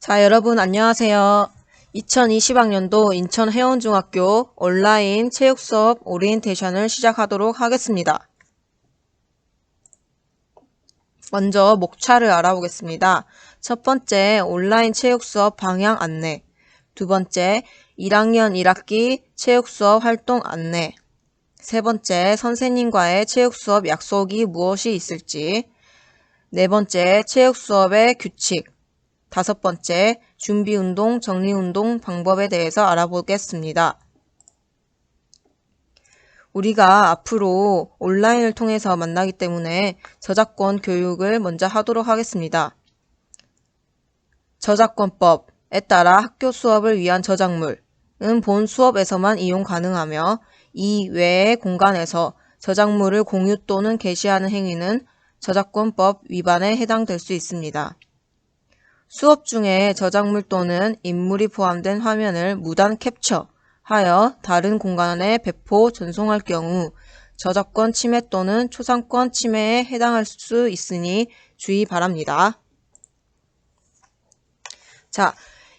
자, 여러분 안녕하세요. 2020학년도 인천해운중학교 온라인 체육수업 오리엔테이션을 시작하도록 하겠습니다. 먼저 목차를 알아보겠습니다. 첫 번째, 온라인 체육수업 방향 안내. 두 번째, 1학년 1학기 체육수업 활동 안내. 세 번째, 선생님과의 체육수업 약속이 무엇이 있을지. 네 번째, 체육수업의 규칙. 다섯 번째, 준비운동, 정리운동 방법에 대해서 알아보겠습니다. 우리가 앞으로 온라인을 통해서 만나기 때문에 저작권 교육을 먼저 하도록 하겠습니다. 저작권법에 따라 학교 수업을 위한 저작물은 본 수업에서만 이용 가능하며 이 외의 공간에서 저작물을 공유 또는 게시하는 행위는 저작권법 위반에 해당될 수 있습니다. 수업 중에 저작물 또는 인물이 포함된 화면을 무단 캡처하여 다른 공간에 배포, 전송할 경우 저작권 침해 또는 초상권 침해에 해당할 수 있으니 주의 바랍니다. 자,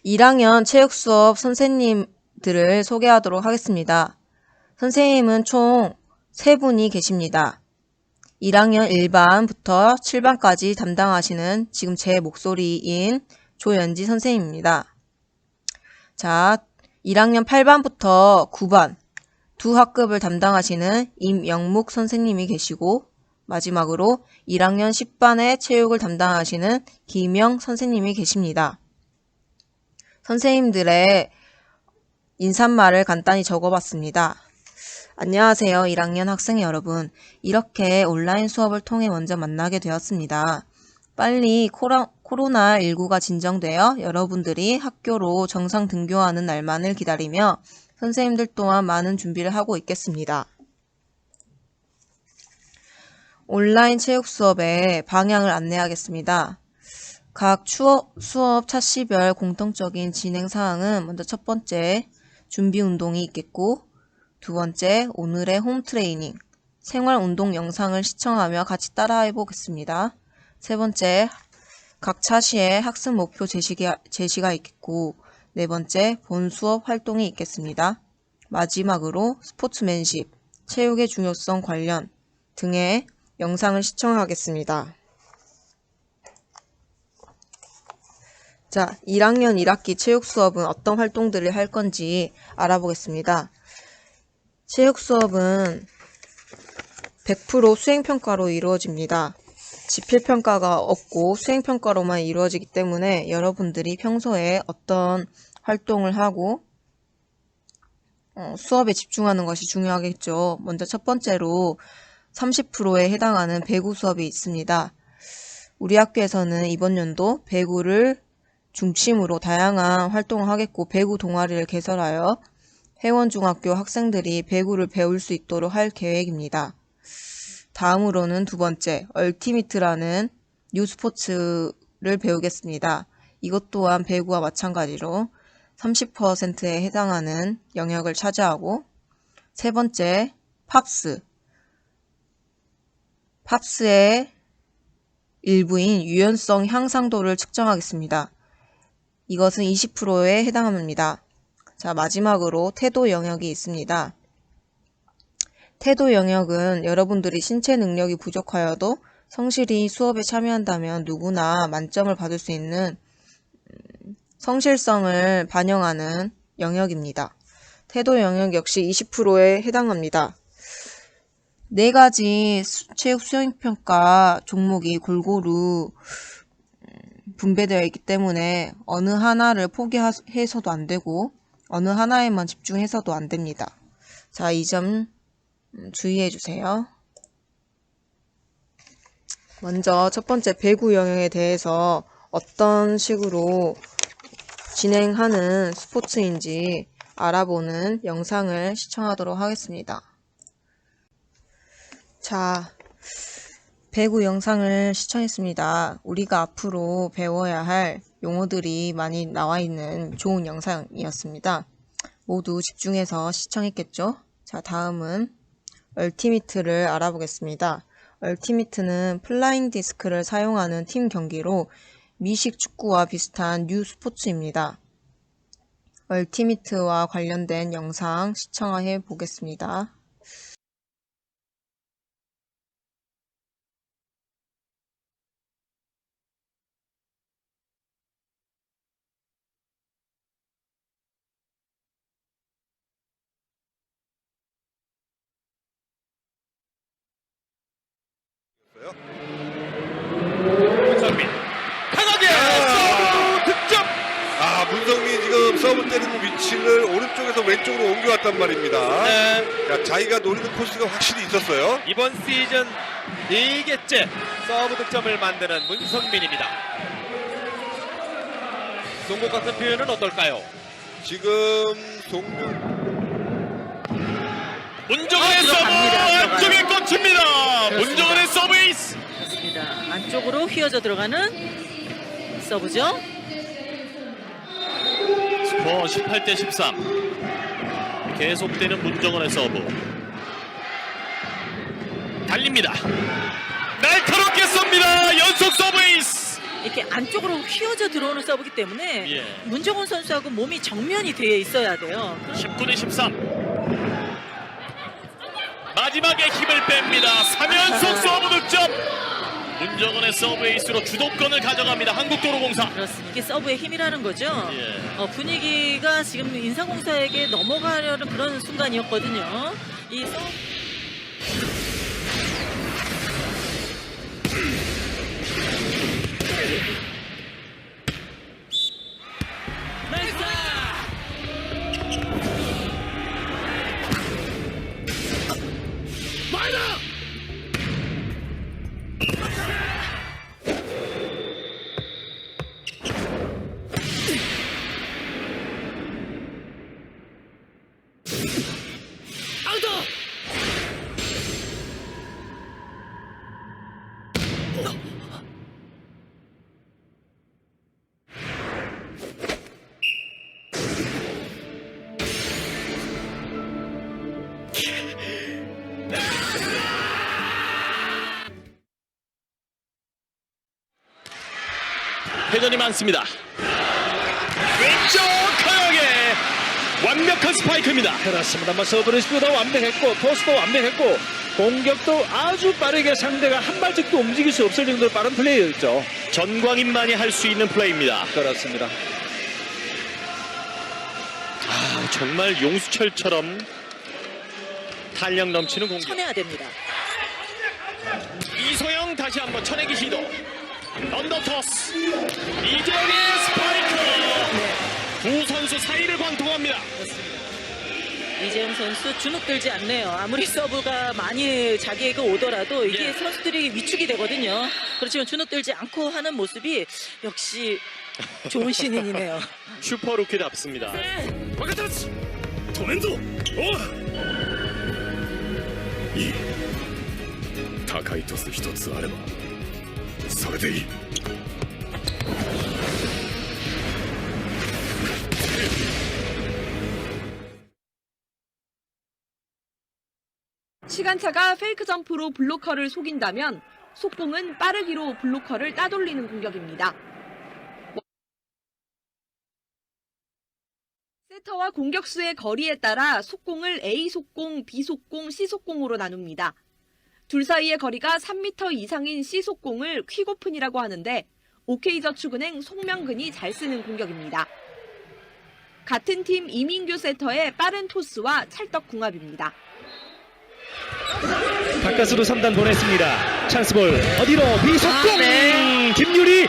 1학년 체육수업 선생님들을 소개하도록 하겠습니다. 선생님은 총 3분이 계십니다. 1학년 1반부터 7반까지 담당하시는 지금 제 목소리인 조연지 선생님입니다. 자, 1학년 8반부터 9반 두 학급을 담당하시는 임영묵 선생님이 계시고 마지막으로 1학년 10반의 체육을 담당하시는 김영 선생님이 계십니다. 선생님들의 인사말을 간단히 적어봤습니다. 안녕하세요. 1학년 학생 여러분. 이렇게 온라인 수업을 통해 먼저 만나게 되었습니다. 빨리 코로나19가 진정되어 여러분들이 학교로 정상 등교하는 날만을 기다리며 선생님들 또한 많은 준비를 하고 있겠습니다. 온라인 체육 수업의 방향을 안내하겠습니다. 각 수업 차시별 공통적인 진행 사항은 먼저 첫 번째, 준비 운동이 있겠고 두 번째, 오늘의 홈 트레이닝, 생활 운동 영상을 시청하며 같이 따라해 보겠습니다. 세 번째, 각 차시에 학습 목표 제시가 있겠고 네 번째, 본 수업 활동이 있겠습니다. 마지막으로 스포츠맨십, 체육의 중요성 관련 등의 영상을 시청하겠습니다. 자, 1학년 1학기 체육 수업은 어떤 활동들을 할 건지 알아보겠습니다. 체육 수업은 100% 수행평가로 이루어집니다. 지필평가가 없고 수행평가로만 이루어지기 때문에 여러분들이 평소에 어떤 활동을 하고 수업에 집중하는 것이 중요하겠죠. 먼저 첫 번째로 30%에 해당하는 배구 수업이 있습니다. 우리 학교에서는 이번 연도 배구를 중심으로 다양한 활동을 하겠고 배구 동아리를 개설하여 회원중학교 학생들이 배구를 배울 수 있도록 할 계획입니다. 다음으로는 두 번째, 얼티미트라는 뉴스포츠를 배우겠습니다. 이것 또한 배구와 마찬가지로 30%에 해당하는 영역을 차지하고 세 번째, 팝스의 일부인 유연성 향상도를 측정하겠습니다. 이것은 20%에 해당합니다. 자, 마지막으로 태도 영역이 있습니다. 태도 영역은 여러분들이 신체 능력이 부족하여도 성실히 수업에 참여한다면 누구나 만점을 받을 수 있는 성실성을 반영하는 영역입니다. 태도 영역 역시 20%에 해당합니다. 4가지 체육 수행평가 종목이 골고루 분배되어 있기 때문에 어느 하나를 포기해서도 안 되고 어느 하나에만 집중해서도 안 됩니다. 자, 이 점 주의해 주세요. 먼저 첫 번째 배구 영역에 대해서 어떤 식으로 진행하는 스포츠인지 알아보는 영상을 시청하도록 하겠습니다. 자, 배구 영상을 시청했습니다. 우리가 앞으로 배워야 할 용어들이 많이 나와 있는 좋은 영상이었습니다. 모두 집중해서 시청했겠죠? 자, 다음은 얼티미트를 알아보겠습니다. 얼티미트는 플라잉 디스크를 사용하는 팀 경기로 미식 축구와 비슷한 뉴 스포츠입니다. 얼티미트와 관련된 영상 시청해 보겠습니다. 문성민 강하게 서브 득점. 문성민이 지금 서브 때리는 위치를 오른쪽에서 왼쪽으로 옮겨왔단 말입니다. 네. 자, 자기가 노리는 코스가 확실히 있었어요. 이번 시즌 4개째 서브 득점을 만드는 문성민입니다. 송곳 같은 표현은 어떨까요? 지금 송명 문정은의 서브 들어갑니다. 안쪽에 꽂힙니다. 문정은의 서브 에이스. 그렇습니다. 안쪽으로 휘어져 들어가는 서브죠. 스코어 18대 13. 계속되는 문정은의 서브. 달립니다. 날카롭게 쏩니다. 연속 서브 에이스. 이렇게 안쪽으로 휘어져 들어오는 서브이기 때문에 예. 문정훈 선수하고 몸이 정면이 되어 있어야 돼요. 19대 13. 마지막에 힘을 뺍니다. 3연속 서브 득점. 문정은의 서브 에이스로 주도권을 가져갑니다. 한국도로공사. 그렇습니다. 이게 서브의 힘이라는 거죠. 예. 분위기가 지금 인상공사에게 넘어가려는 그런 순간이었거든요. 이 서브 회전이 많습니다. 왼쪽 강하게 완벽한 스파이크입니다. 그렇습니다. 서브 레시피도 완벽했고 토스도 완벽했고 공격도 아주 빠르게 상대가 한 발짝도 움직일 수 없을 정도로 빠른 플레이였죠. 전광인만이 할 수 있는 플레이입니다. 그렇습니다. 정말 용수철처럼 탄력 넘치는 공격. 쳐내야 됩니다. 이소영 다시 한번 쳐내기 시도. 언더토스. 이재영의 스파이크. 두 선수 사이를 관통합니다. 이재영 선수 주눅 들지 않네요. 아무리 서브가 많이 자기에게 오더라도 이게 예. 선수들이 위축이 되거든요. 그렇지만 주눅 들지 않고 하는 모습이 역시 좋은 신인이네요. 슈퍼 루키답습니다. 分かったし止めんぞおういい高いトス一つあればそれでいい 시간차가 페이크 점프로 블로커를 속인다면 속공은 빠르기로 블로커를 따돌리는 공격입니다. 세터와 공격수의 거리에 따라 속공을 A 속공, B 속공, C 속공으로 나눕니다. 둘 사이의 거리가 3m 이상인 C 속공을 퀵오픈이라고 하는데 OK저축은행 송명근이 잘 쓰는 공격입니다. 같은 팀 이민규 세터의 빠른 토스와 찰떡 궁합입니다. 바깥으로 3단 보냈습니다. 찬스볼 어디로 비속공 김유리.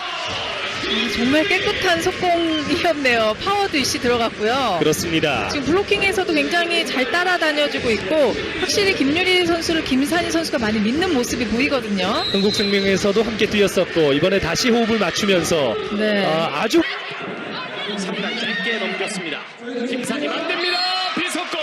정말 깨끗한 속공이었네요. 파워도 이씨 들어갔고요. 그렇습니다. 지금 블로킹에서도 굉장히 잘 따라다녀주고 있고 확실히 김유리 선수를 김산희 선수가 많이 믿는 모습이 보이거든요. 흥국생명에서도 함께 뛰었었고 이번에 다시 호흡을 맞추면서 네. 아주 상당히 짧게 넘겼습니다. 김산이 만듭니다. 비속공.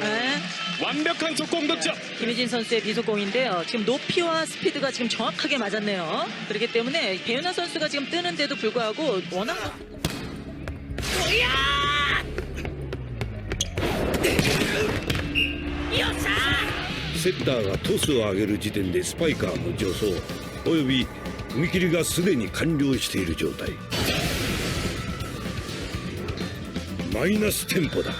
네. 완벽한 속공 득점. 김희진 선수의 비속공인데요. 지금 높이와 스피드가 지금 정확하게 맞았네요. 그렇기 때문에 배윤아 선수가 지금 뜨는데도 불구하고 워낙 높은 セッターがトスを上げる時点でスパイカーの助走および踏切がすでに完了している状態。マイナステンポだ。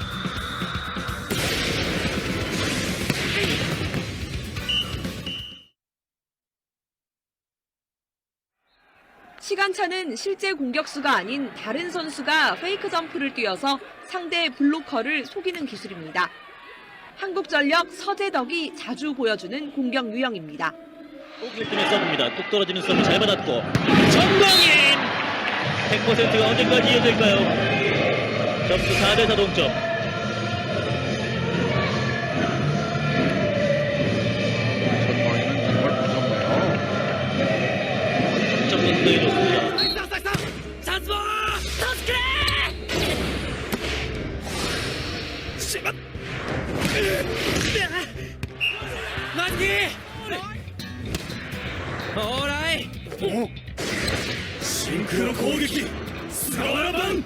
시간차는 실제 공격수가 아닌 다른 선수가 페이크 점프를 뛰어서 상대 블로커를 속이는 기술입니다. 한국전력 서재덕이 자주 보여주는 공격 유형입니다. 느낌의 서브입니다. 뚝 떨어지는 서브 잘 받았고 정광인 100%가 언제까지 이어질까요? 점수 4대4 동점. 점수 굉장히 좋습니다. 어? シンクロ攻撃菅原版。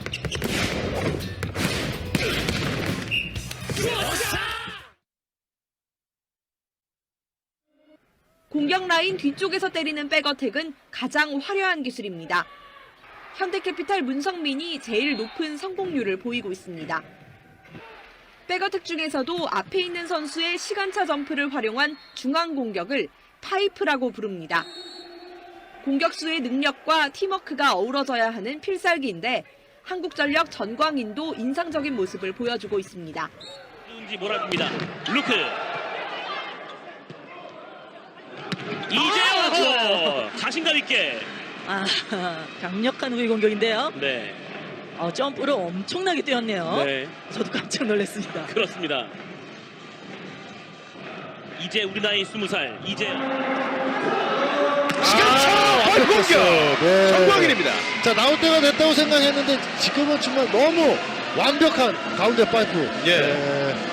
공격 라인 뒤쪽에서 때리는 백어택은 가장 화려한 기술입니다. 현대캐피탈 문성민이 제일 높은 성공률을 보이고 있습니다. 백어택 중에서도 앞에 있는 선수의 시간차 점프를 활용한 중앙 공격을 파이프라고 부릅니다. 공격수의 능력과 팀워크가 어우러져야 하는 필살기인데 한국전력 전광인도 인상적인 모습을 보여주고 있습니다. 누군지 몰아줍니다. 루크. 이재호 자신감 있게. 강력한 후위 공격인데요. 네. 점프를 엄청나게 뛰었네요. 네. 저도 깜짝 놀랐습니다. 그렇습니다. 이제 우리 나이 20살 이제 시간차 공격 정광인입니다. 자, 나올 때가 됐다고 생각했는데 지금은 정말 너무 완벽한 가운데 파이프.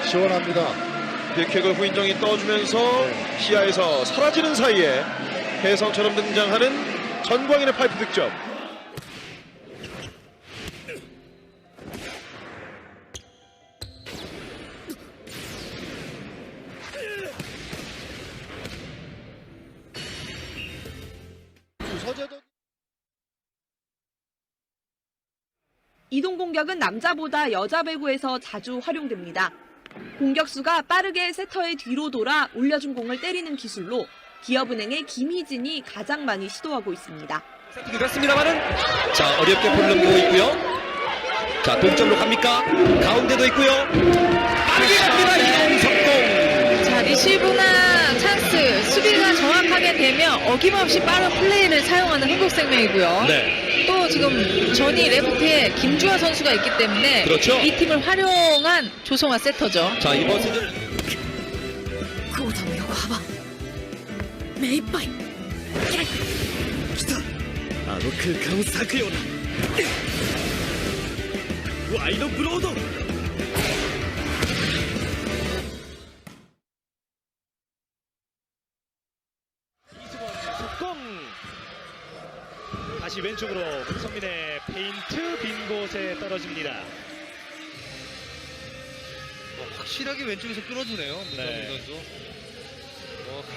시원합니다. 빅킥을 후인정이 떠주면서 시야에서 사라지는 사이에 혜성처럼 등장하는 전광인의 파이프 득점. 이동 공격은 남자보다 여자 배구에서 자주 활용됩니다. 공격수가 빠르게 세터의 뒤로 돌아 올려준 공을 때리는 기술로 기업은행의 김희진이 가장 많이 시도하고 있습니다. 세팅이 됐습니다만은 자 어렵게 볼 넘기고 있고요. 자 동점으로 갑니까? 가운데도 있고요. 빠르게 갑니다. 이동 성공. 자, 리시브나 찬스, 수비가 정확하게 되면 어김없이 빠른 플레이를 사용하는 한국생명이고요. 네. 또 지금 전이 레프트에 김주하 선수가 있기 때문에 그렇죠. 이 팀을 활용한 조성아 세터죠. 자 이번 시즌 コートの横幅目いっぱいあの空間を裂くようなワイドブロード。 다시 왼쪽으로 문성민의 페인트 빈 곳에 떨어집니다. 확실하게 왼쪽에서 뚫어주네요. 문성민 선수.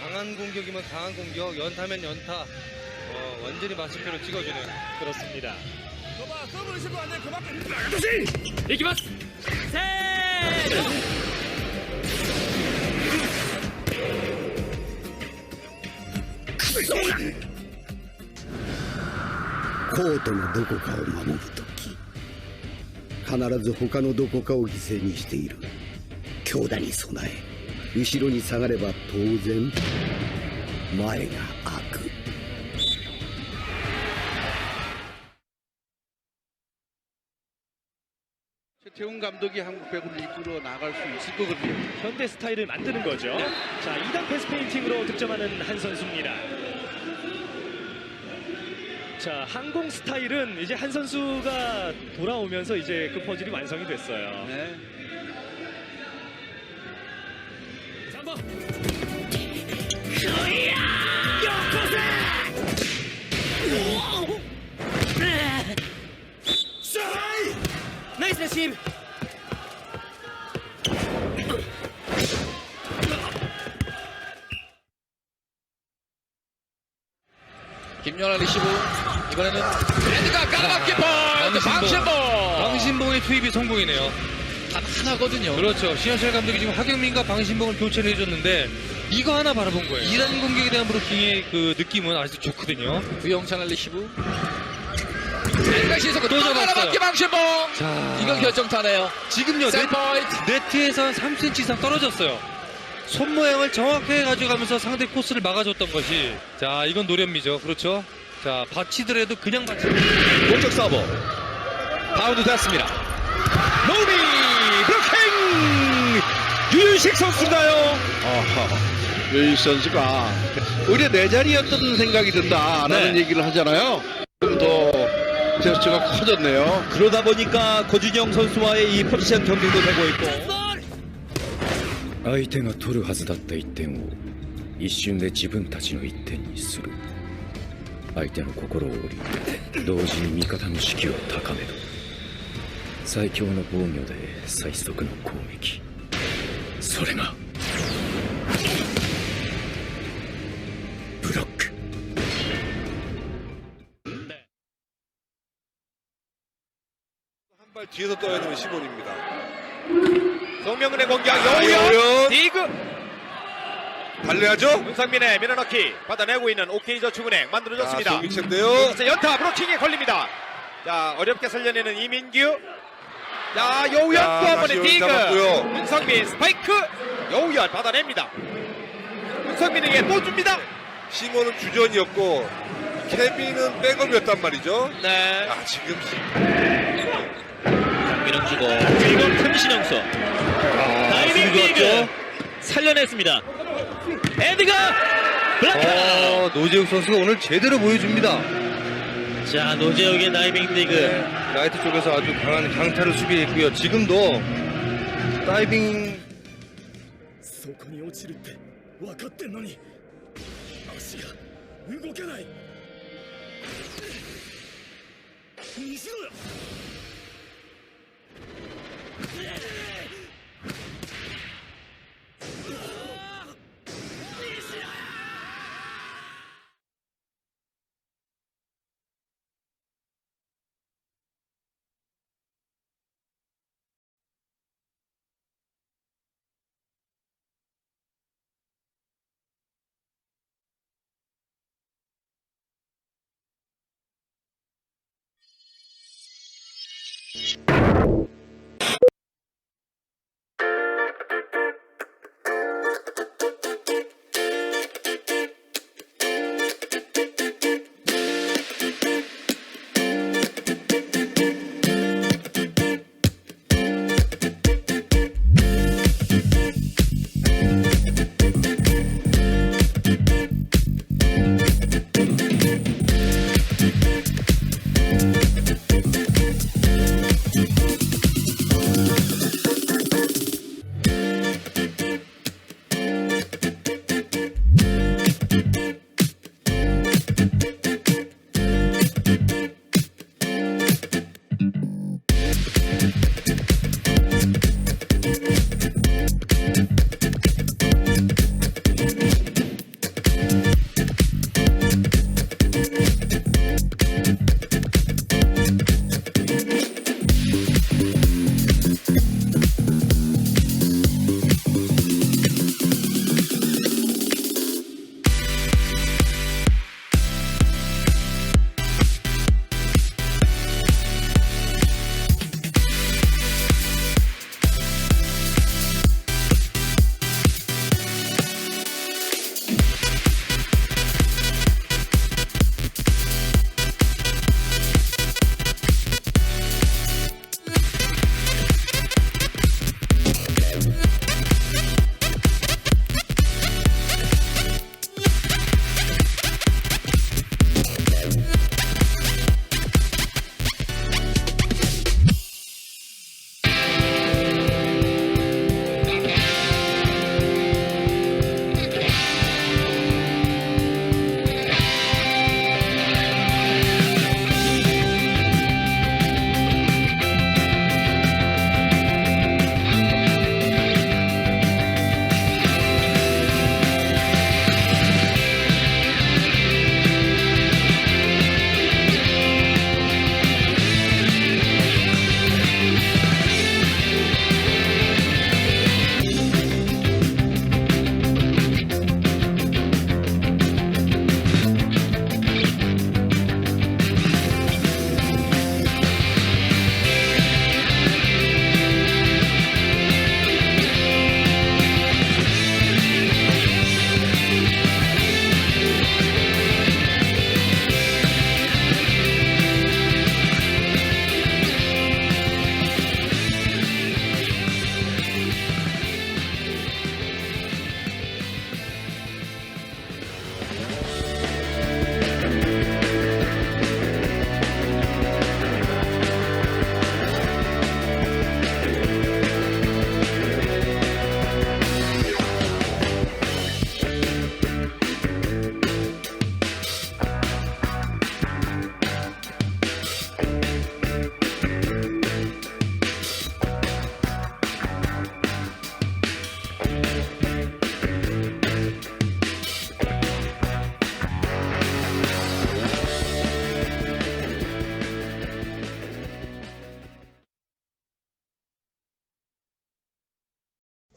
강한 공격이면 강한 공격, 연타면 연타. 완전히 마침표를 찍어주네요. 그렇습니다. 行きます。コートのどこかを守るとき必ず他のどこかを犠牲にしている。強打に備え後ろに下がれば当然前が開く。 최태웅 감독이 한국 배구를 이끌어 나갈 수 있을 거거든요. 현대 스타일을 만드는 거죠. 자 2단 패스 페인팅으로 득점하는 한 선수입니다. 자 항공 스타일은 이제 한 선수가 돌아오면서 이제 그 퍼즐이 완성이 됐어요. 네. 나이스 레시브. 중요한 리시브. 이번에는 레드가 까다롭게 방신봉의 투입이 성공이네요. 단 하나거든요. 그렇죠. 신현철 감독이 지금 하경민과 방신봉을 교체를 해줬는데 이거 하나 바라본 거예요. 2단 공격에 대한 브로킹의 그 느낌은 아주 좋거든요. 유영찬의 리시브. 또 잡았어요. 방신봉. 자, 이건 결정타네요. 지금요. 네트에서 한 3cm 이상 떨어졌어요. 손 모양을 정확하게 가져가면서 상대 코스를 막아줬던 것이, 자, 이건 노련미죠. 그렇죠. 자, 받치더라도 그냥 공격 서버 바운드 됐습니다. 노비 브로킹 유유식 선수인가요? 유일 선수가 오히려 내 자리였던 생각이 든다라는 얘기를 하잖아요. 좀 더 제스처가 커졌네요. 그러다 보니까 고준영 선수와의 이 포지션 경쟁도 되고 있고 相手が取るはずだった1点を一瞬で自分たちの1点にする。相手の心を折り同時に味方の士気を高める。最強の防御で最速の攻撃、それがブロック。 한 발 뒤에서 떠야 되는 시본입니다. 송명근의 공격 여우현 디그 달려야죠. 문상민의 밀어넣기 받아내고 있는 OK저축은행 만들어졌습니다. 송민채인데요. 여기서 연타 브로킹에 걸립니다. 자, 어렵게 살려내는 이민규. 자, 여우현 또 한 번의 디그. 잡았고요. 문상민 스파이크. 여우현 받아냅니다. 문상민에게 또 줍니다. 싱어는 주전이었고 케빈은 백업이었단 말이죠. 네. 아, 지금 밀어주고 이건 큰신영수. 다이빙 디그 살려냈습니다. 에드가 블락하다. 노재욱 선수가 오늘 제대로 보여줍니다. 자, 노재욱의 다이빙 디그. 라이트 쪽에서 아주 강한 강타를 수비했고요. 지금도 다이빙 そこに落ちるって分かってんのに足が動けない。にしろよ。「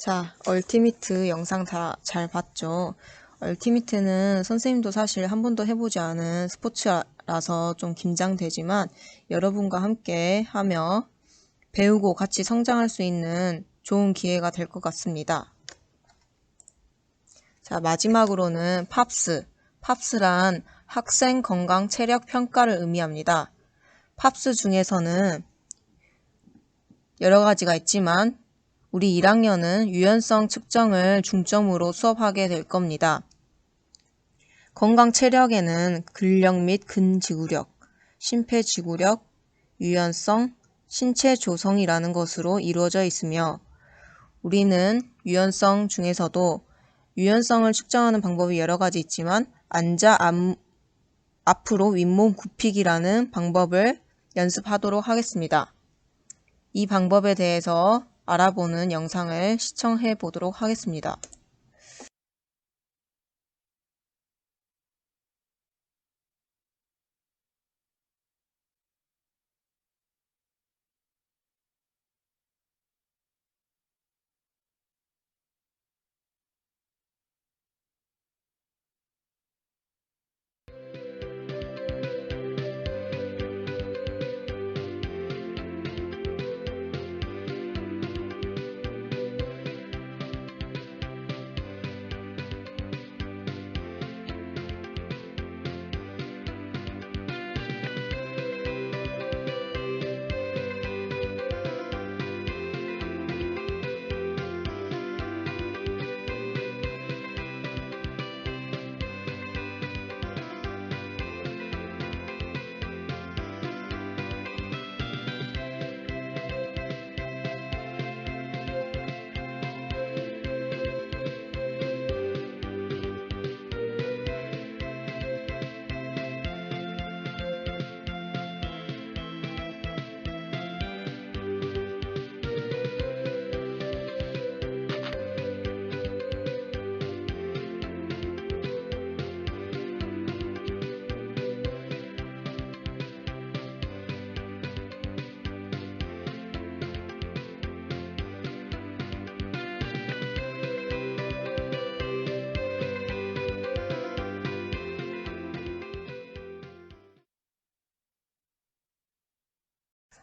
자, 얼티미트 영상 다 잘 봤죠? 얼티미트는 선생님도 사실 한 번도 해보지 않은 스포츠라서 좀 긴장되지만 여러분과 함께 하며 배우고 같이 성장할 수 있는 좋은 기회가 될 것 같습니다. 자, 마지막으로는 팝스. 팝스란 학생 건강 체력 평가를 의미합니다. 팝스 중에서는 여러 가지가 있지만 우리 1학년은 유연성 측정을 중점으로 수업하게 될 겁니다. 건강 체력에는 근력 및 근지구력, 심폐지구력, 유연성, 신체 조성이라는 것으로 이루어져 있으며 우리는 유연성 중에서도 유연성을 측정하는 방법이 여러 가지 있지만 앉아 앞으로 윗몸 굽히기라는 방법을 연습하도록 하겠습니다. 이 방법에 대해서 알아보는 영상을 시청해 보도록 하겠습니다.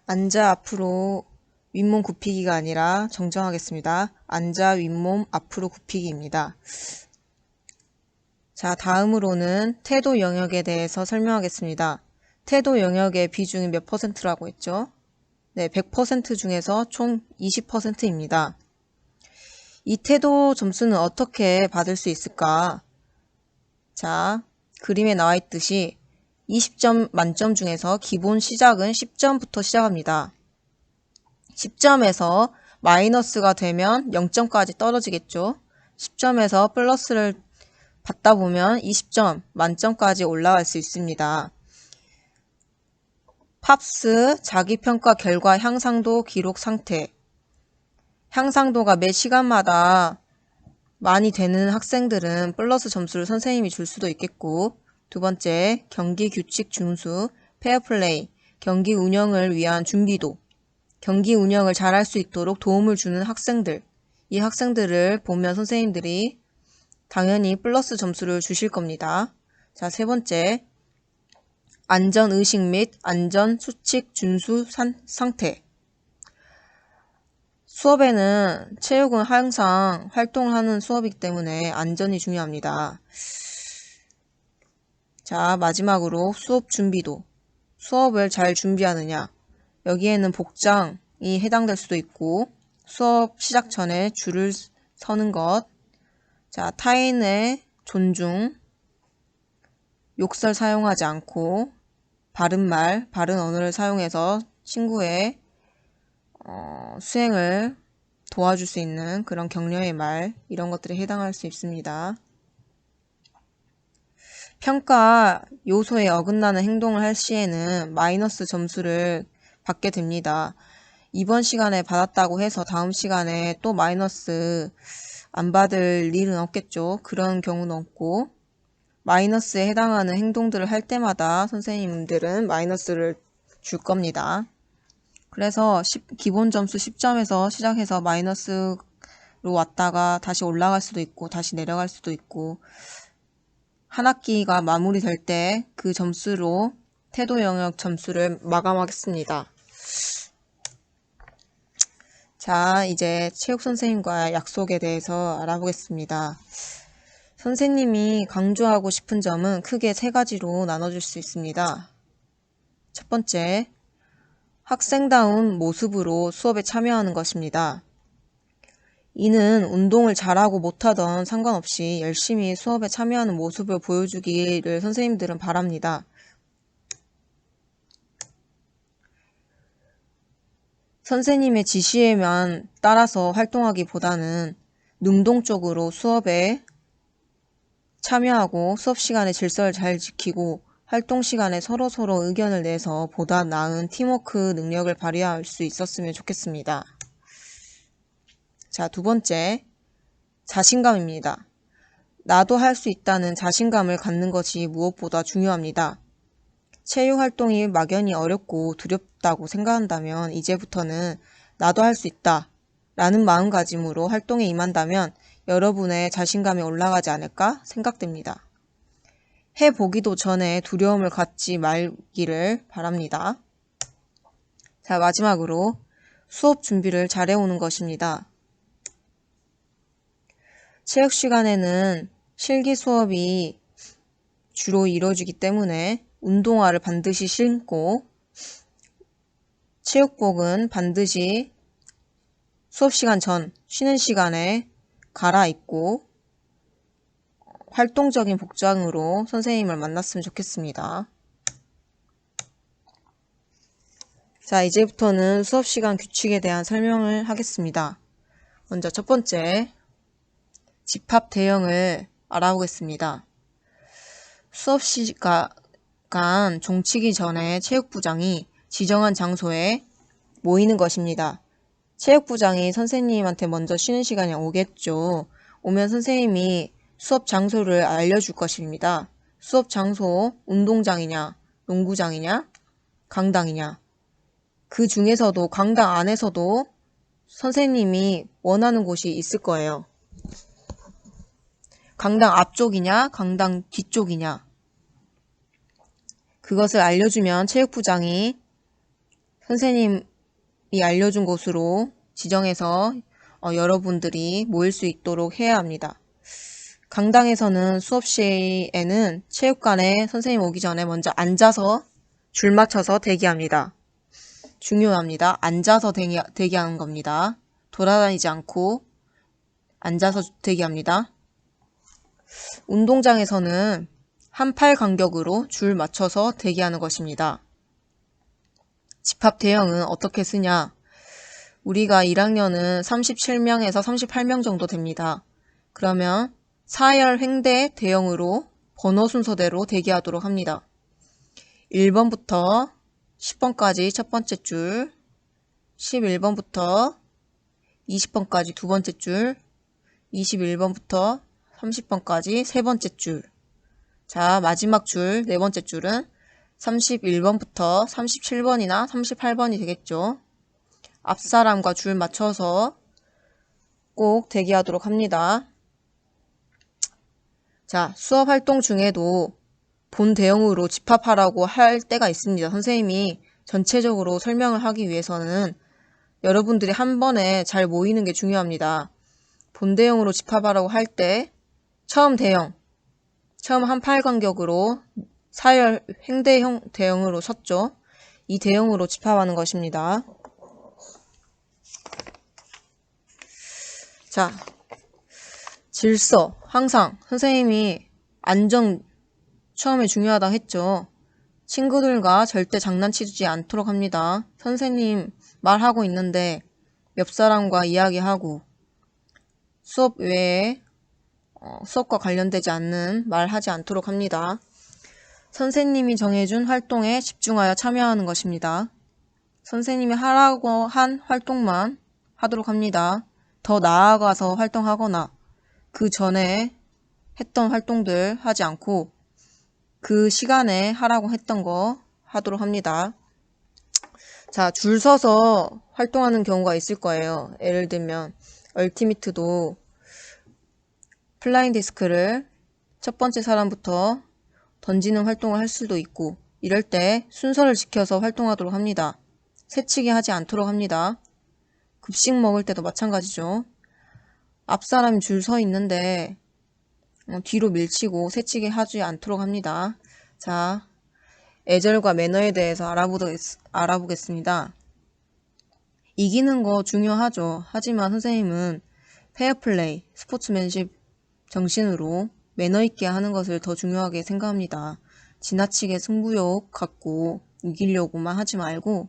앉아 앞으로 윗몸 굽히기가 아니라 정정하겠습니다. 앉아 윗몸 앞으로 굽히기입니다. 자, 다음으로는 태도 영역에 대해서 설명하겠습니다. 태도 영역의 비중이 몇 %라고 했죠? 네, 100% 중에서 총 20%입니다. 이 태도 점수는 어떻게 받을 수 있을까? 자, 그림에 나와 있듯이 20점 만점 중에서 기본 시작은 10점부터 시작합니다. 10점에서 마이너스가 되면 0점까지 떨어지겠죠. 10점에서 플러스를 받다 보면 20점 만점까지 올라갈 수 있습니다. 팝스 자기평가 결과 향상도 기록 상태. 향상도가 매 시간마다 많이 되는 학생들은 플러스 점수를 선생님이 줄 수도 있겠고, 두 번째, 경기 규칙 준수, 페어플레이, 경기 운영을 위한 준비도, 경기 운영을 잘할 수 있도록 도움을 주는 학생들, 이 학생들을 보면 선생님들이 당연히 플러스 점수를 주실 겁니다. 자, 세 번째, 안전의식 및 안전수칙 준수 상태. 수업에는 체육은 항상 활동을 하는 수업이기 때문에 안전이 중요합니다. 자, 마지막으로 수업 준비도. 수업을 잘 준비하느냐. 여기에는 복장이 해당될 수도 있고, 수업 시작 전에 줄을 서는 것. 자, 타인의 존중, 욕설 사용하지 않고, 바른 말, 바른 언어를 사용해서 친구의 수행을 도와줄 수 있는 그런 격려의 말, 이런 것들에 해당할 수 있습니다. 평가 요소에 어긋나는 행동을 할 시에는 마이너스 점수를 받게 됩니다. 이번 시간에 받았다고 해서 다음 시간에 또 마이너스 안 받을 일은 없겠죠. 그런 경우는 없고 마이너스에 해당하는 행동들을 할 때마다 선생님들은 마이너스를 줄 겁니다. 그래서 기본 점수 10점에서 시작해서 마이너스로 왔다가 다시 올라갈 수도 있고 다시 내려갈 수도 있고 한 학기가 마무리될 때 그 점수로 태도 영역 점수를 마감하겠습니다. 자, 이제 체육 선생님과의 약속에 대해서 알아보겠습니다. 선생님이 강조하고 싶은 점은 크게 3가지로 나눠줄 수 있습니다. 첫 번째, 학생다운 모습으로 수업에 참여하는 것입니다. 이는 운동을 잘하고 못하던 상관없이 열심히 수업에 참여하는 모습을 보여주기를 선생님들은 바랍니다. 선생님의 지시에만 따라서 활동하기보다는 능동적으로 수업에 참여하고 수업 시간에 질서를 잘 지키고 활동 시간에 서로서로 의견을 내서 보다 나은 팀워크 능력을 발휘할 수 있었으면 좋겠습니다. 자, 두 번째, 자신감입니다. 나도 할 수 있다는 자신감을 갖는 것이 무엇보다 중요합니다. 체육 활동이 막연히 어렵고 두렵다고 생각한다면 이제부터는 나도 할 수 있다 라는 마음가짐으로 활동에 임한다면 여러분의 자신감이 올라가지 않을까 생각됩니다. 해보기도 전에 두려움을 갖지 말기를 바랍니다. 자, 마지막으로 수업 준비를 잘해오는 것입니다. 체육 시간에는 실기 수업이 주로 이루어지기 때문에 운동화를 반드시 신고 체육복은 반드시 수업 시간 전 쉬는 시간에 갈아입고 활동적인 복장으로 선생님을 만났으면 좋겠습니다. 자, 이제부터는 수업 시간 규칙에 대한 설명을 하겠습니다. 먼저 첫 번째, 집합 대형을 알아보겠습니다. 수업 시간 종치기 전에 체육부장이 지정한 장소에 모이는 것입니다. 체육부장이 선생님한테 먼저 쉬는 시간에 오겠죠. 오면 선생님이 수업 장소를 알려줄 것입니다. 수업 장소, 운동장이냐, 농구장이냐, 강당이냐. 그 중에서도 강당 안에서도 선생님이 원하는 곳이 있을 거예요. 강당 앞쪽이냐, 강당 뒤쪽이냐. 그것을 알려주면 체육부장이 선생님이 알려준 곳으로 지정해서 여러분들이 모일 수 있도록 해야 합니다. 강당에서는 수업 시에는 체육관에 선생님 오기 전에 먼저 앉아서 줄 맞춰서 대기합니다. 중요합니다. 앉아서 대기하는 겁니다. 돌아다니지 않고 앉아서 대기합니다. 운동장에서는 한 팔 간격으로 줄 맞춰서 대기하는 것입니다. 집합 대형은 어떻게 쓰냐? 우리가 1학년은 37명에서 38명 정도 됩니다. 그러면 4열 횡대 대형으로 번호 순서대로 대기하도록 합니다. 1번부터 10번까지 첫 번째 줄, 11번부터 20번까지 두 번째 줄, 21번부터 30번까지 세 번째 줄. 자, 마지막 줄, 네 번째 줄은 31번부터 37번이나 38번이 되겠죠. 앞사람과 줄 맞춰서 꼭 대기하도록 합니다. 자, 수업 활동 중에도 본 대형으로 집합하라고 할 때가 있습니다. 선생님이 전체적으로 설명을 하기 위해서는 여러분들이 한 번에 잘 모이는 게 중요합니다. 본 대형으로 집합하라고 할 때 처음 한 팔 간격으로 4열 횡대형 대형으로 섰죠. 이 대형으로 집합하는 것입니다. 자, 질서. 항상 선생님이 안정 처음에 중요하다고 했죠. 친구들과 절대 장난치지 않도록 합니다. 선생님 말하고 있는데 옆 사람과 이야기하고 수업 외에 수업과 관련되지 않는 말하지 않도록 합니다. 선생님이 정해준 활동에 집중하여 참여하는 것입니다. 선생님이 하라고 한 활동만 하도록 합니다. 더 나아가서 활동하거나 그 전에 했던 활동들 하지 않고 그 시간에 하라고 했던 거 하도록 합니다. 자, 줄 서서 활동하는 경우가 있을 거예요. 예를 들면 얼티미트도 플라잉 디스크를 첫 번째 사람부터 던지는 활동을 할 수도 있고, 이럴 때 순서를 지켜서 활동하도록 합니다. 새치기 하지 않도록 합니다. 급식 먹을 때도 마찬가지죠. 앞 사람이 줄 서 있는데 뒤로 밀치고 새치기 하지 않도록 합니다. 자, 애절과 매너에 대해서 알아보겠습니다. 이기는 거 중요하죠. 하지만 선생님은 페어플레이, 스포츠맨십 정신으로 매너 있게 하는 것을 더 중요하게 생각합니다. 지나치게 승부욕 갖고 이기려고만 하지 말고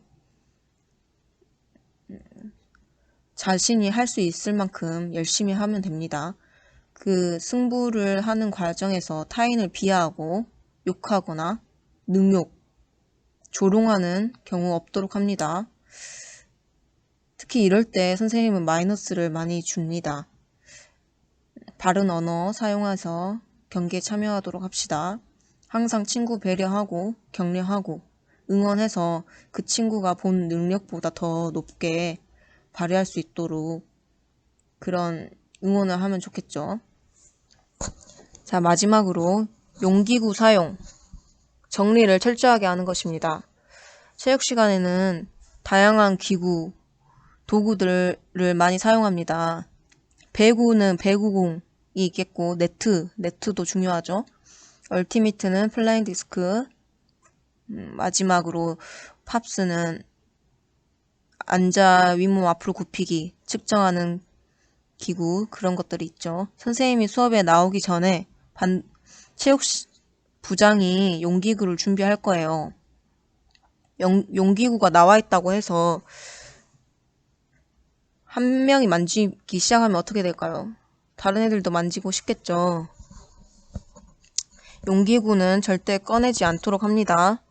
자신이 할 수 있을 만큼 열심히 하면 됩니다. 그 승부를 하는 과정에서 타인을 비하하고 욕하거나 능욕, 조롱하는 경우 없도록 합니다. 특히 이럴 때 선생님은 마이너스를 많이 줍니다. 바른 언어 사용해서 경기에 참여하도록 합시다. 항상 친구 배려하고 격려하고 응원해서 그 친구가 본 능력보다 더 높게 발휘할 수 있도록 그런 응원을 하면 좋겠죠. 자, 마지막으로 용기구 사용, 정리를 철저하게 하는 것입니다. 체육 시간에는 다양한 기구, 도구들을 많이 사용합니다. 배구는 배구공이 있겠고, 네트도 중요하죠. 얼티미트는 플라잉 디스크, 마지막으로 팝스는 앉아 윗몸 앞으로 굽히기 측정하는 기구, 그런 것들이 있죠. 선생님이 수업에 나오기 전에 체육 부장이 용기구를 준비할 거예요. 용기구가 나와 있다고 해서 한 명이 만지기 시작하면 어떻게 될까요? 다른 애들도 만지고 싶겠죠. 용기구는 절대 꺼내지 않도록 합니다.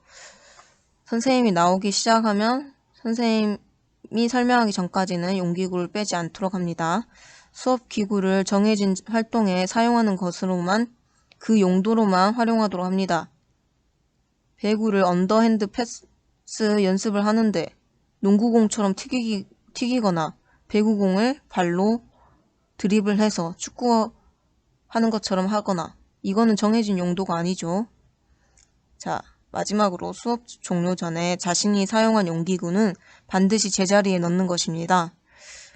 선생님이 나오기 시작하면 선생님이 설명하기 전까지는 용기구를 빼지 않도록 합니다. 수업 기구를 정해진 활동에 사용하는 것으로만, 그 용도로만 활용하도록 합니다. 배구를 언더핸드 패스 연습을 하는데 농구공처럼 튀기거나 배구공을 발로 드리블해서 축구하는 것처럼 하거나, 이거는 정해진 용도가 아니죠. 자, 마지막으로 수업 종료 전에 자신이 사용한 용기구는 반드시 제자리에 넣는 것입니다.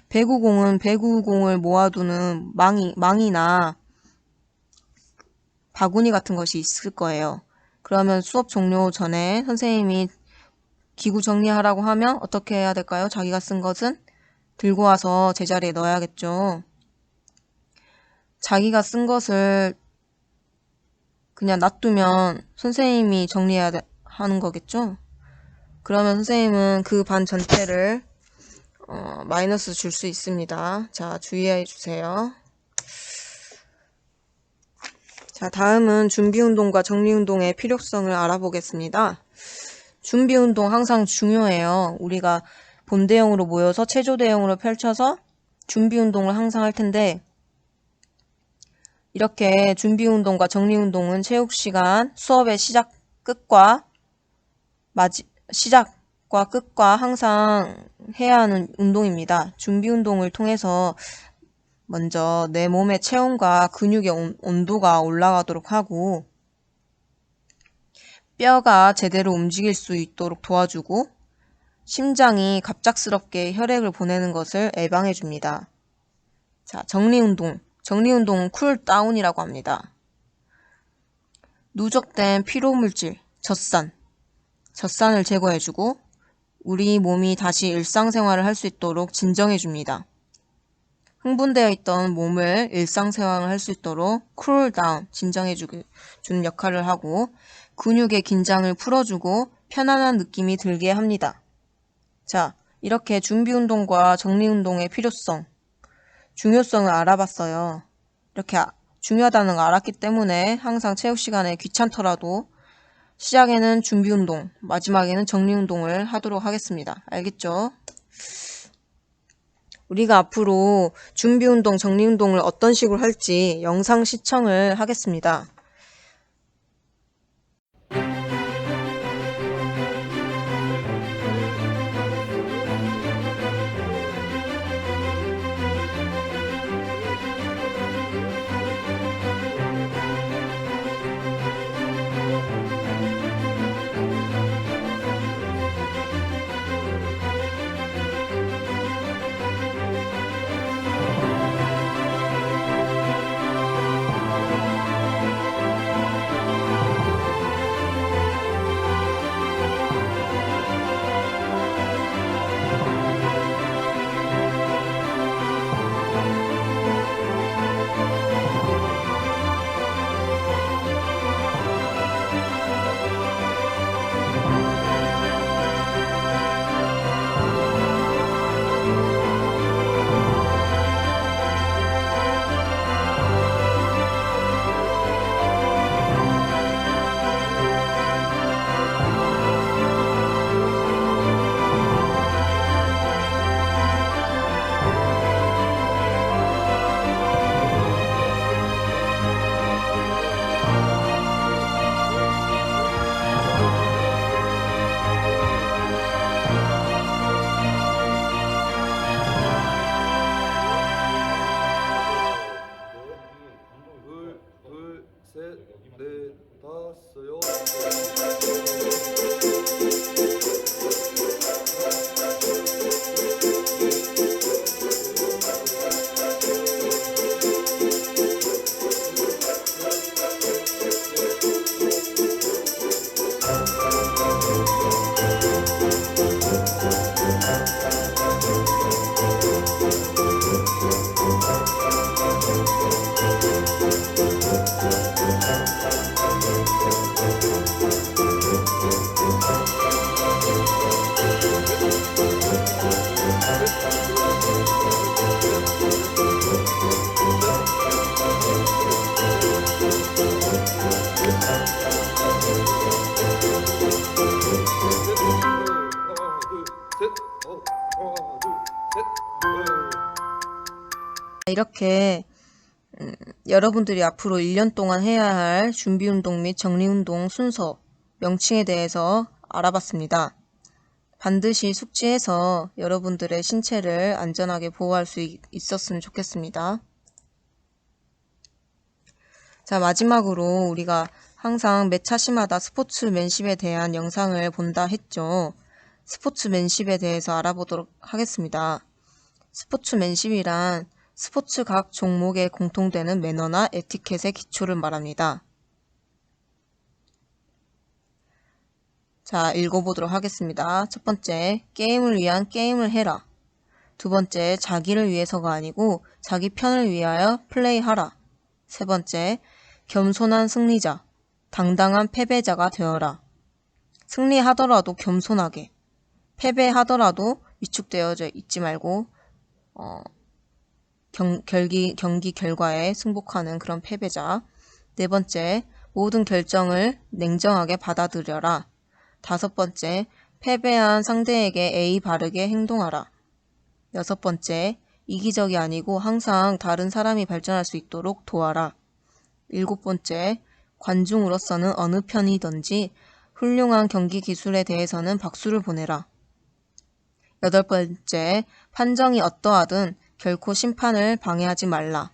배구공은 배구공을 모아두는 망이나 바구니 같은 것이 있을 거예요. 그러면 수업 종료 전에 선생님이 기구 정리하라고 하면 어떻게 해야 될까요? 자기가 쓴 것은 들고 와서 제자리에 넣어야겠죠. 자기가 쓴 것을 그냥 놔두면 선생님이 정리해야 하는 거겠죠? 그러면 선생님은 그 반 전체를 마이너스 줄 수 있습니다. 자, 주의해 주세요. 자, 다음은 준비운동과 정리운동의 필요성을 알아보겠습니다. 준비운동 항상 중요해요. 우리가 본대형으로 모여서 체조대형으로 펼쳐서 준비운동을 항상 할 텐데, 이렇게 준비운동과 정리운동은 체육시간 수업의 시작과 끝과 항상 해야 하는 운동입니다. 준비운동을 통해서 먼저 내 몸의 체온과 근육의 온도가 올라가도록 하고, 뼈가 제대로 움직일 수 있도록 도와주고, 심장이 갑작스럽게 혈액을 보내는 것을 예방해 줍니다. 자, 정리운동은 쿨다운이라고 합니다. 누적된 피로물질, 젖산을 제거해주고 우리 몸이 다시 일상생활을 할 수 있도록 진정해줍니다. 흥분되어 있던 몸을 일상생활을 할 수 있도록 쿨다운, 진정해주는 역할을 하고, 근육의 긴장을 풀어주고 편안한 느낌이 들게 합니다. 자, 이렇게 준비운동과 정리운동의 중요성을 알아봤어요. 이렇게 중요하다는 걸 알았기 때문에 항상 체육시간에 귀찮더라도 시작에는 준비 운동, 마지막에는 정리 운동을 하도록 하겠습니다. 알겠죠? 우리가 앞으로 준비 운동, 정리 운동을 어떤 식으로 할지 영상 시청을 하겠습니다. 이렇게 여러분들이 앞으로 1년 동안 해야 할 준비운동 및 정리운동 순서, 명칭에 대해서 알아봤습니다. 반드시 숙지해서 여러분들의 신체를 안전하게 보호할 수 있었으면 좋겠습니다. 자, 마지막으로 우리가 항상 매 차시마다 스포츠맨십에 대한 영상을 본다 했죠. 스포츠맨십에 대해서 알아보도록 하겠습니다. 스포츠맨십이란 스포츠 각 종목에 공통되는 매너나 에티켓의 기초를 말합니다. 자, 읽어보도록 하겠습니다. 첫 번째, 게임을 위한 게임을 해라. 두 번째, 자기를 위해서가 아니고 자기 편을 위하여 플레이하라. 세 번째, 겸손한 승리자, 당당한 패배자가 되어라. 승리하더라도 겸손하게, 패배하더라도 위축되어져 있지 말고 경기 결과에 승복하는 그런 패배자. 네 번째, 모든 결정을 냉정하게 받아들여라. 다섯 번째, 패배한 상대에게 예의 바르게 행동하라. 여섯 번째, 이기적이 아니고 항상 다른 사람이 발전할 수 있도록 도와라. 일곱 번째, 관중으로서는 어느 편이든지 훌륭한 경기 기술에 대해서는 박수를 보내라. 여덟 번째, 판정이 어떠하든 결코 심판을 방해하지 말라.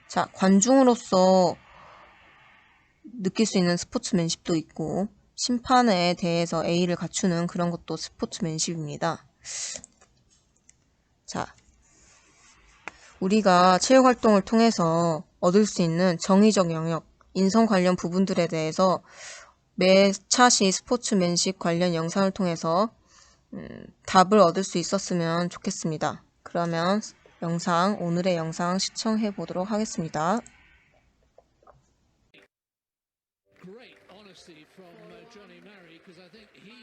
자, 관중으로서 느낄 수 있는 스포츠맨십도 있고 심판에 대해서 예의를 갖추는 그런 것도 스포츠맨십입니다. 자, 우리가 체육활동을 통해서 얻을 수 있는 정의적 영역, 인성 관련 부분들에 대해서 매 차시 스포츠맨십 관련 영상을 통해서 답을 얻을 수 있었으면 좋겠습니다. 그러면 오늘의 영상 시청해 보도록 하겠습니다. Great honesty from Johnny Murray because I think he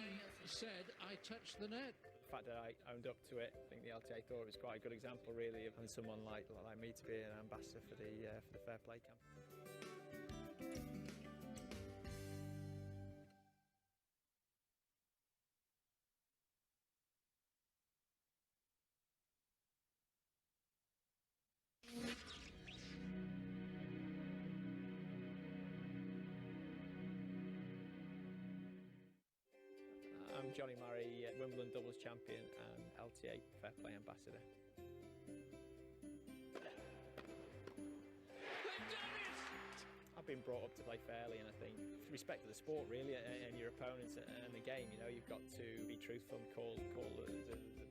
said I touched the net. The fact that I owned up to it, I think the LTA thought it was quite a good example really of someone like me to be an ambassador for the fair play campaign. Johnny Murray, Wimbledon doubles champion and LTA Fair Play ambassador. I've been brought up to play fairly, and I think respect to the sport really and your opponents and the game. You know, you've got to be truthful and call the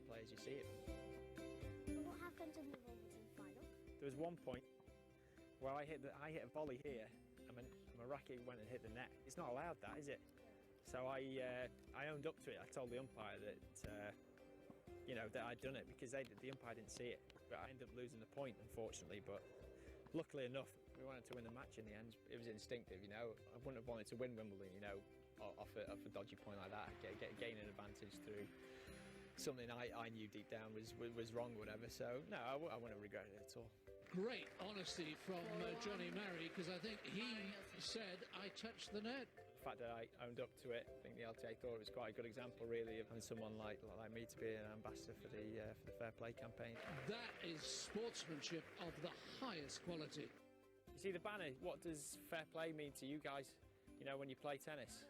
play as you see it. What happened in the Wimbledon final? There was one point where I hit a volley here, and my racket went and hit the net. It's not allowed, that is it? So I owned up to it. I told the umpire that you know, that I'd done it, because the umpire didn't see it. But I ended up losing the point, unfortunately. But luckily enough, we wanted to win the match in the end. It was instinctive, you know. I wouldn't have wanted to win Wimbledon, you know, off a dodgy point like that. Gain an advantage through something I knew deep down was wrong, whatever. So no, I wouldn't have regretted it at all. Great honesty from Johnny Murray, because I think he said, I touched the net. The fact that I owned up to it, I think the LTA thought it was quite a good example, really, of having someone like me to be an ambassador for the Fair Play campaign. That is sportsmanship of the highest quality. You see the banner, what does fair play mean to you guys, you know, when you play tennis?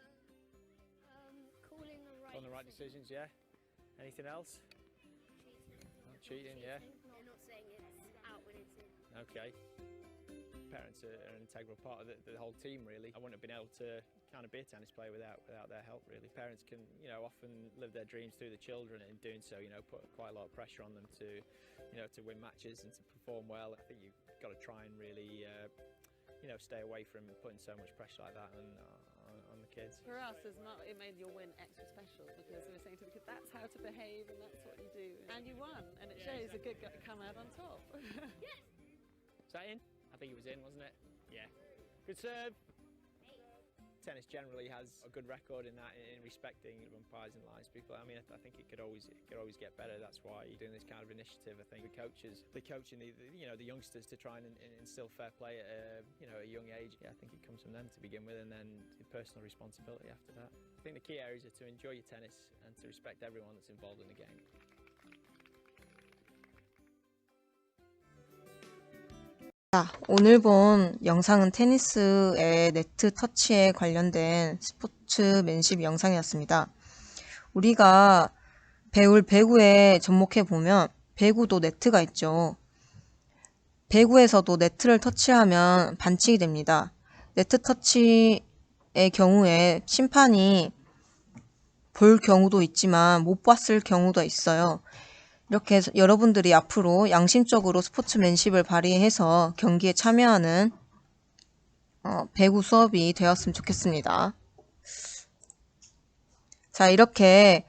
Calling the right decisions, yeah. Anything else? Cheating, yeah. They're not saying it's out when it's in. Okay. Parents are an integral part of the whole team, really. I wouldn't have been able to kind of be a tennis player without their help, really. Parents can, you know, often live their dreams through the children, and in doing so, you know, put quite a lot of pressure on them to, you know, to win matches and to perform well. I think you've got to try and really, you know, stay away from putting so much pressure like that on the kids. For us, it made your win extra special, because we were saying to the kids, that's how to behave and that's what you do. And you won, and it shows a good guy come out on top. Yes! Is that in? I think it was in, wasn't it? Yeah. Good serve. Tennis generally has a good record in that, in respecting umpires and lines people. I mean, I think it could always get better. That's why you're doing this kind of initiative. I think the coaching you know, the youngsters to try and instill fair play at you know, a young age. Yeah, I think it comes from them to begin with, and then the personal responsibility after that. I think the key areas are to enjoy your tennis and to respect everyone that's involved in the game. 자, 오늘 본 영상은 테니스의 네트 터치에 관련된 스포츠맨십 영상이었습니다. 우리가 배울 배구에 접목해보면 배구도 네트가 있죠. 배구에서도 네트를 터치하면 반칙이 됩니다. 네트 터치의 경우에 심판이 볼 경우도 있지만 못 봤을 경우도 있어요. 이렇게 해서 여러분들이 앞으로 양심적으로 스포츠맨십을 발휘해서 경기에 참여하는 배구 수업이 되었으면 좋겠습니다. 자, 이렇게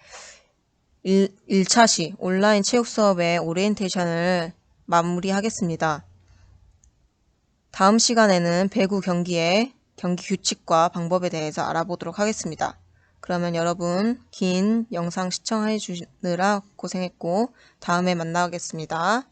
1차 시 온라인 체육 수업의 오리엔테이션을 마무리하겠습니다. 다음 시간에는 배구 경기의 경기 규칙과 방법에 대해서 알아보도록 하겠습니다. 그러면 여러분 긴 영상 시청해 주느라 고생했고 다음에 만나겠습니다.